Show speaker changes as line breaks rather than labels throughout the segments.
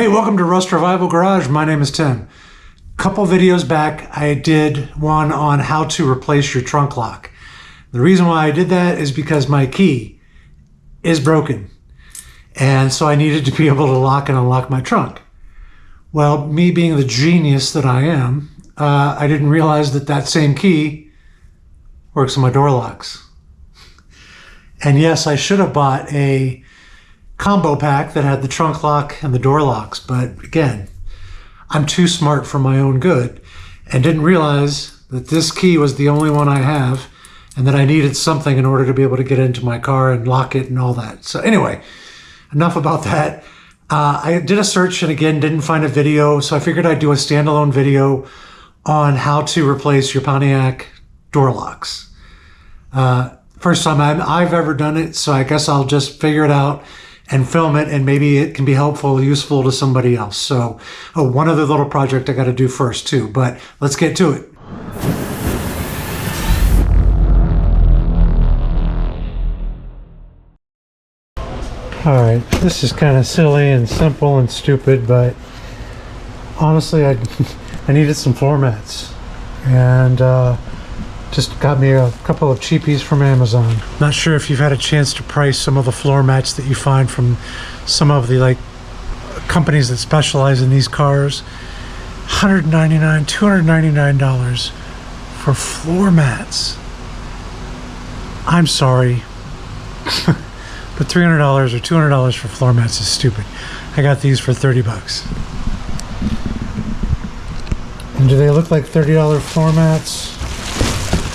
Hey, welcome to Rust Revival Garage. My name is Tim. Couple videos back, I did one on how to replace your trunk lock. The reason why I did that is because my key is broken. And so I needed to be able to lock and unlock my trunk. Well, me being the genius that I am, I didn't realize that that same key works on my door locks. And yes, I should have bought a combo pack that had the trunk lock and the door locks, but again, I'm too smart for my own good and didn't realize that this key was the only one I have and that I needed something in order to be able to get into my car and lock it and all that. So anyway, enough about that. I did a search and again didn't find a video, so I figured I'd do a standalone video on how to replace your Pontiac door locks. First time I've ever done it, so I guess I'll just figure it out and film it, and maybe it can be helpful, useful to somebody else. So, one other little project I got to do first too, but let's get to it. All right, this is kind of silly and simple and stupid, but honestly, I needed some floor mats, and just got me a couple of cheapies from Amazon. Not sure if you've had a chance to price some of the floor mats that you find from some of the companies that specialize in these cars. $199, $299 for floor mats. I'm sorry, but $300 or $200 for floor mats is stupid. I got these for 30 bucks. And do they look like $30 floor mats?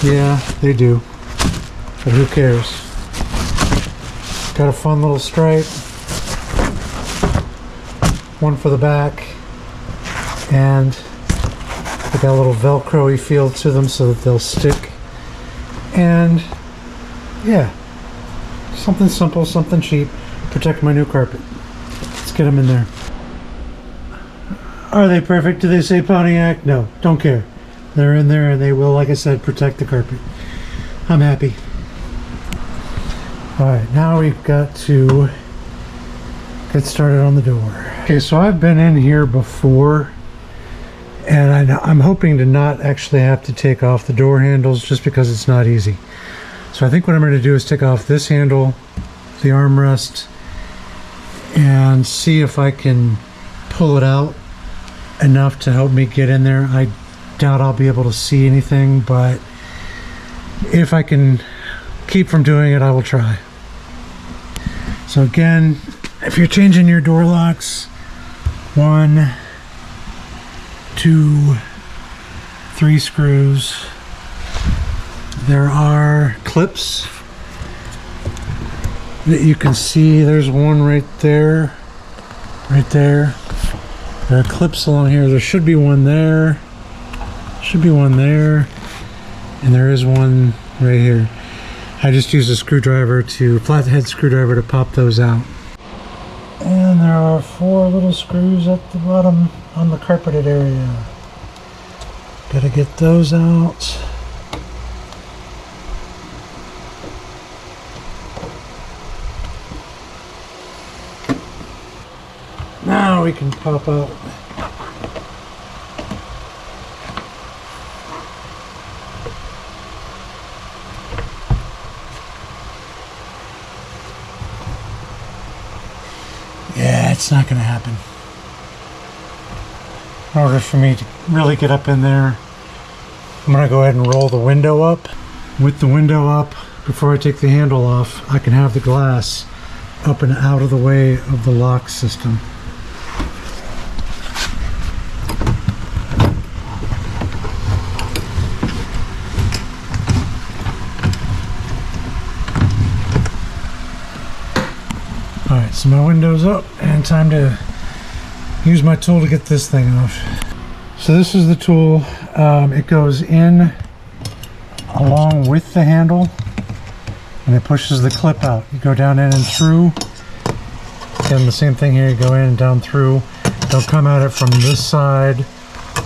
Yeah, they do, but who cares? Got a fun little stripe, one for the back, and they got a little Velcro-y feel to them so that they'll stick. And yeah, something simple, something cheap, protect my new carpet. Let's get them in there. Are they perfect? Do they say Pontiac? No, don't care. They're in there and they will, like I said, protect the carpet. I'm happy. Alright, now we've got to get started on the door. Okay, so I've been in here before, and I'm hoping to not actually have to take off the door handles just because it's not easy. So I think what I'm going to do is take off this handle, the armrest, and see if I can pull it out enough to help me get in there. I doubt I'll be able to see anything, but if I can keep from doing it, I will try. So again, if you're changing your door locks, 1, 2, 3 screws. There are clips that you can see. There's one right there, right there. There are clips along here. There should be one there. Should be one there, and there is one right here. I just used a flathead screwdriver to pop those out. And there are 4 little screws at the bottom on the carpeted area. Gotta get those out. Now we can pop out. Yeah, it's not going to happen. In order for me to really get up in there, I'm going to go ahead and roll the window up. With the window up, before I take the handle off, I can have the glass up and out of the way of the lock system. Alright, so my window's up and time to use my tool to get this thing off. So this is the tool. It goes in along with the handle and it pushes the clip out. You go down in and through. Again, the same thing here. You go in and down through. Don't come at it from this side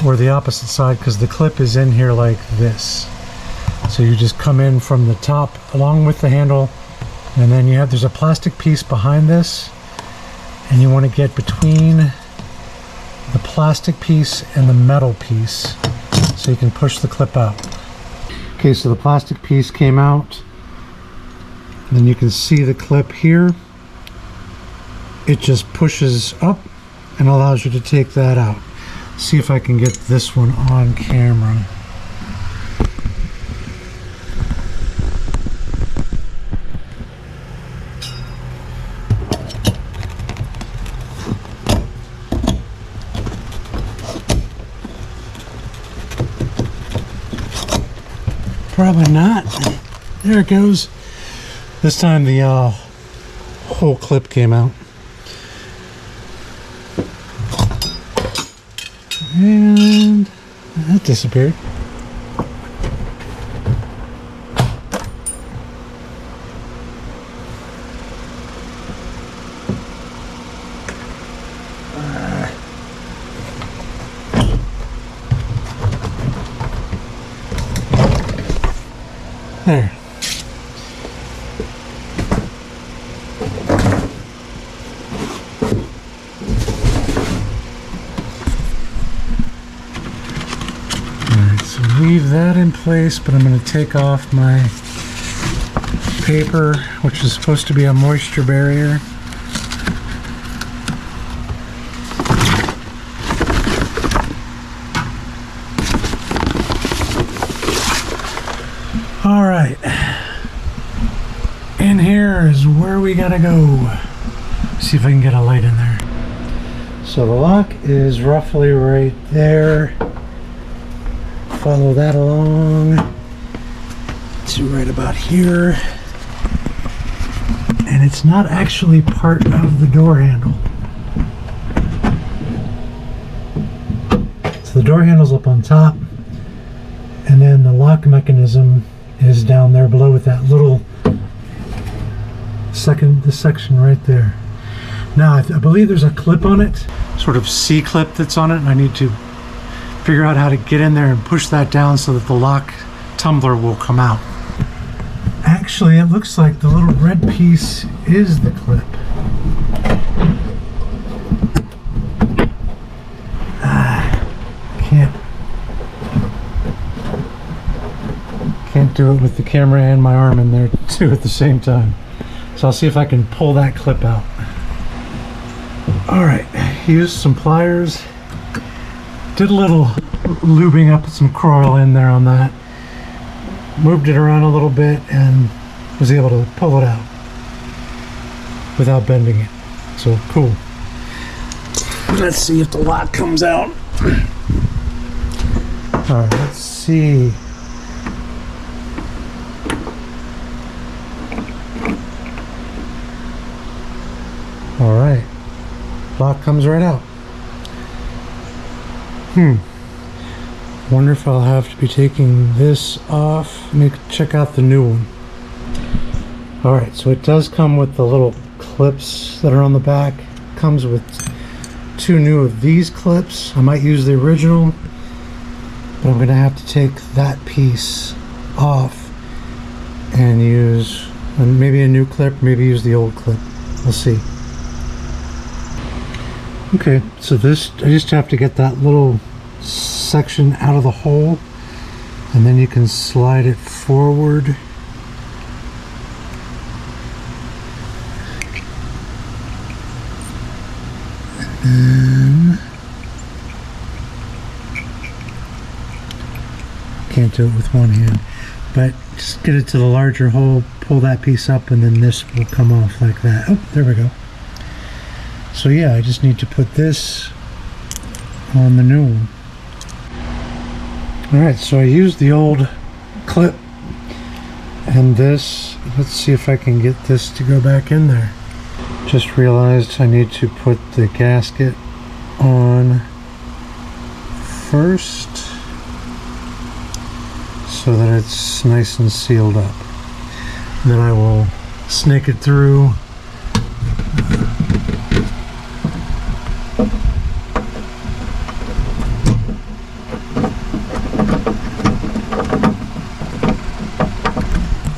or the opposite side because the clip is in here like this. So you just come in from the top along with the handle, and then there's a plastic piece behind this, and you want to get between plastic piece and the metal piece, so you can push the clip out. Okay, so the plastic piece came out. Then you can see the clip here. It just pushes up and allows you to take that out. See if I can get this one on camera. Probably not. There it goes. This time the whole clip came out. And that disappeared. There. Alright, so leave that in place, but I'm going to take off my paper, which is supposed to be a moisture barrier. All right, in here is where we gotta go. See if I can get a light in there. So the lock is roughly right there. Follow that along to right about here. And it's not actually part of the door handle. So the door handle's up on top, and then the lock mechanism is down there below with that little this section right there. Now I believe there's a clip on it, sort of C-clip that's on it, and I need to figure out how to get in there and push that down so that the lock tumbler will come out. Actually, it looks like the little red piece is the clip. Can't do it with the camera and my arm in there too at the same time. So I'll see if I can pull that clip out. All right, used some pliers. Did a little lubing up with some coil in there on that. Moved it around a little bit and was able to pull it out without bending it. So cool. Let's see if the lock comes out. All right, let's see. All right, lock comes right out. Wonder if I'll have to be taking this off. Let me check out the new one. All right, so it does come with the little clips that are on the back. Comes with 2 new of these clips. I might use the original, but I'm gonna have to take that piece off and use maybe a new clip, maybe use the old clip. We'll see. Okay, so this, I just have to get that little section out of the hole, and then you can slide it forward. And then, can't do it with one hand, but just get it to the larger hole, pull that piece up, and then this will come off like that. Oh, there we go. So yeah, I just need to put this on the new one. Alright, so I used the old clip and this. Let's see if I can get this to go back in there. Just realized I need to put the gasket on first so that it's nice and sealed up. And then I will snake it through.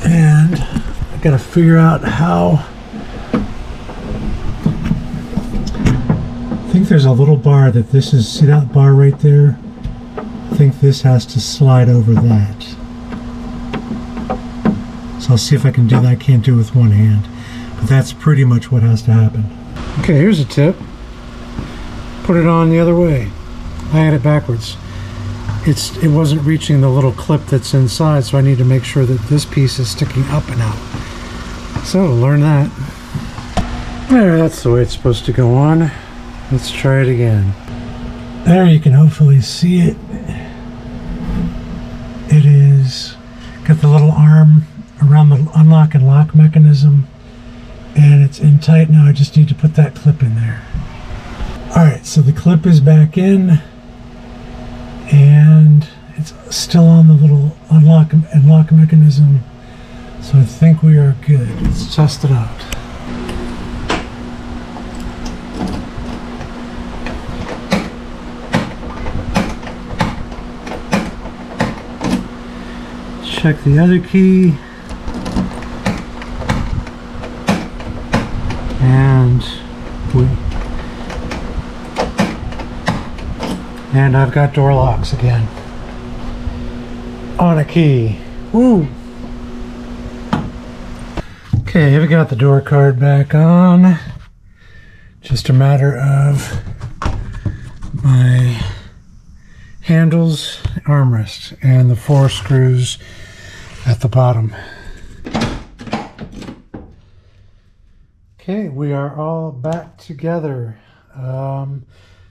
And I gotta figure out how. I think think there's a little bar that this is, see that bar right there? I think this has to slide over that. So I'll see if I can do that. I can't do it with one hand, but that's pretty much what has to happen. Okay, here's a tip. Put it on the other way. I had it backwards. It wasn't reaching the little clip that's inside, so I need to make sure that this piece is sticking up and out. So learn that. There, that's the way it's supposed to go on. Let's try it again. There, you can hopefully see it. It is got the little arm around the unlock and lock mechanism, and it's in tight now. I just need to put that clip in there. Alright, so the clip is back in, and it's still on the little unlock and lock mechanism, so I think we are good. Let's test it out. Check the other key, and I've got door locks again on a key. Woo! Okay, I've got the door card back on. Just a matter of my handles, armrest, and the 4 screws at the bottom. Okay, we are all back together.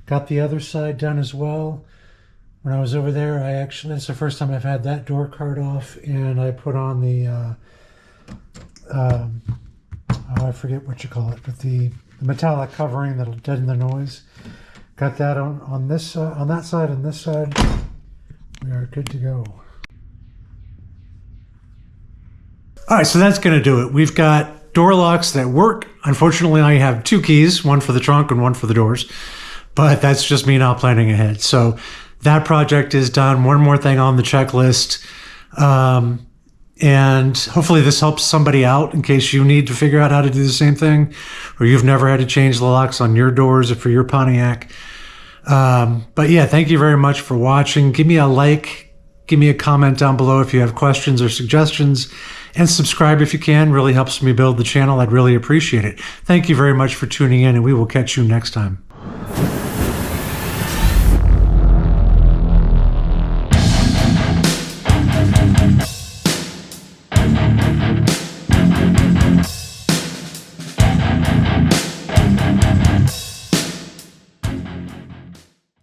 Got the other side done as well. When I was over there, it's the first time I've had that door card off, and I put on the, I forget what you call it, but the metallic covering that'll deaden the noise. Got that on this on that side and this side. We are good to go. All right, so that's going to do it. We've got door locks that work. Unfortunately, I have 2 keys, one for the trunk and one for the doors, but that's just me not planning ahead. So that project is done. One more thing on the checklist. And hopefully this helps somebody out in case you need to figure out how to do the same thing, or you've never had to change the locks on your doors or for your Pontiac. But yeah, thank you very much for watching. Give me a like, give me a comment down below if you have questions or suggestions, and subscribe if you can. Really helps me build the channel. I'd really appreciate it. Thank you very much for tuning in, and we will catch you next time.